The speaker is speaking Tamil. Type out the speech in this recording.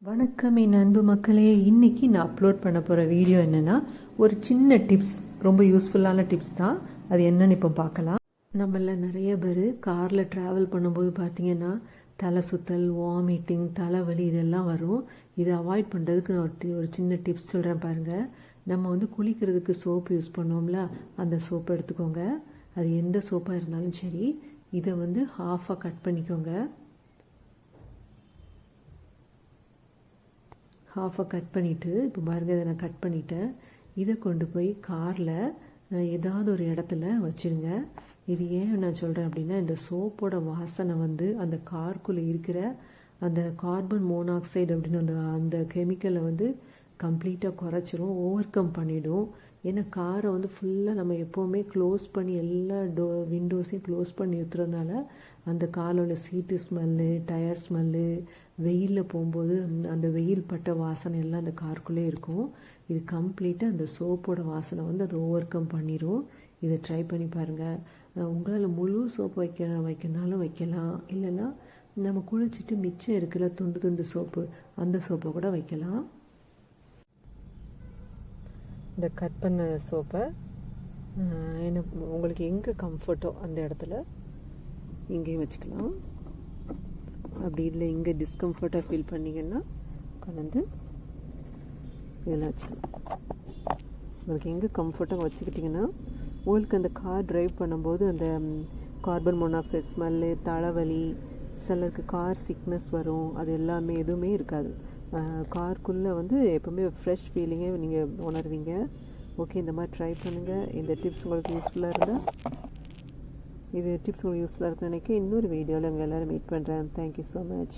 வணக்கம் என் அன்பு மக்களே. இன்றைக்கி நான் அப்லோட் பண்ண போகிற வீடியோ என்னென்னா ஒரு சின்ன டிப்ஸ், ரொம்ப யூஸ்ஃபுல்லான டிப்ஸ் தான். அது என்னன்னு இப்போ பார்க்கலாம். நம்மள நிறைய பேர் காரில் ட்ராவல் பண்ணும்போது பார்த்திங்கன்னா தலை சுத்தல், வாமிட்டிங், தலைவலி இதெல்லாம் வரும். இதை அவாய்ட் பண்ணுறதுக்கு நான் ஒரு சின்ன டிப்ஸ் சொல்கிறேன் பாருங்கள். நம்ம குளிக்கிறதுக்கு சோப்பு யூஸ் பண்ணுவோம்ல, அந்த சோப்பை எடுத்துக்கோங்க. அது எந்த சோப்பாக இருந்தாலும் சரி. இதை ஹாஃபாக கட் பண்ணிக்கோங்க. ஹாஃபாக கட் பண்ணிவிட்டு, இப்போ பாருங்கள், இதை நான் கட் பண்ணிவிட்டேன். இதை கொண்டு போய் காரில் ஏதாவது ஒரு இடத்துல வச்சுருங்க. இது ஏன் நான் சொல்கிறேன் அப்படின்னா, இந்த சோப்போட வாசனை அந்த காருக்குள்ளே இருக்கிற அந்த கார்பன் மோனாக்சைடு அப்படின்னு அந்த கெமிக்கலை கம்ப்ளீட்டாக குறைச்சிரும், ஓவர் கம் பண்ணிவிடும். ஏன்னா காரை ஃபுல்லாக நம்ம எப்போவுமே க்ளோஸ் பண்ணி எல்லா விண்டோஸையும் க்ளோஸ் பண்ணி நிறுத்துறதுனால அந்த காரில் உள்ள சீட்டு ஸ்மெல்லு, டயர் ஸ்மெல்லு, வெயிலில் போகும்போது அந்த வெயில் பட்ட வாசனை எல்லாம் அந்த காருக்குள்ளே இருக்கும். இது கம்ப்ளீட்டாக அந்த சோப்போட வாசனை அது ஓவர் கம் பண்ணிடும். இதை ட்ரை பண்ணி பாருங்கள். உங்களால் முழு சோப்பு வைக்கனாலும் வைக்கலாம். இல்லைன்னா நம்ம குளிச்சுட்டு மிச்சம் இருக்கிற துண்டு துண்டு சோப்பு, அந்த சோப்பை கூட வைக்கலாம். இந்த கட் பண்ண சோப்பை என்ன உங்களுக்கு எங்கே கம்ஃபர்ட்டோ அந்த இடத்துல இங்கேயும் வச்சுக்கலாம். அப்படி இல்லை இங்கே டிஸ்கம்ஃபர்ட்டாக ஃபீல் பண்ணிங்கன்னா கொண்டு இதெல்லாம் வச்சுக்கலாம். உங்களுக்கு எங்கே கம்ஃபர்ட்டாக வச்சுக்கிட்டிங்கன்னா உங்களுக்கு அந்த கார் ட்ரைவ் பண்ணும்போது அந்த கார்பன் மோனாக்சைடு ஸ்மெல்லு, தலைவலி, சிலருக்கு கார் சிக்னஸ் வரும், அது எல்லாமே எதுவுமே இருக்காது. காருக்குள்ளே எப்போவுமே ஃப்ரெஷ் ஃபீலிங்கே நீங்கள் உணர்வீங்க. ஓகே, இந்த மாதிரி ட்ரை பண்ணுங்கள். இந்த டிப்ஸ் உங்களுக்கு யூஸ்ஃபுல்லாக இருந்தால் இது டிப்ஸ் உங்களுக்கு யூஸ்ஃபுல்லாக இருக்குன்னு நினைக்க இன்னொரு வீடியோவில் உங்கள் எல்லோரும் மீட் பண்ணுறேன். Thank you so much.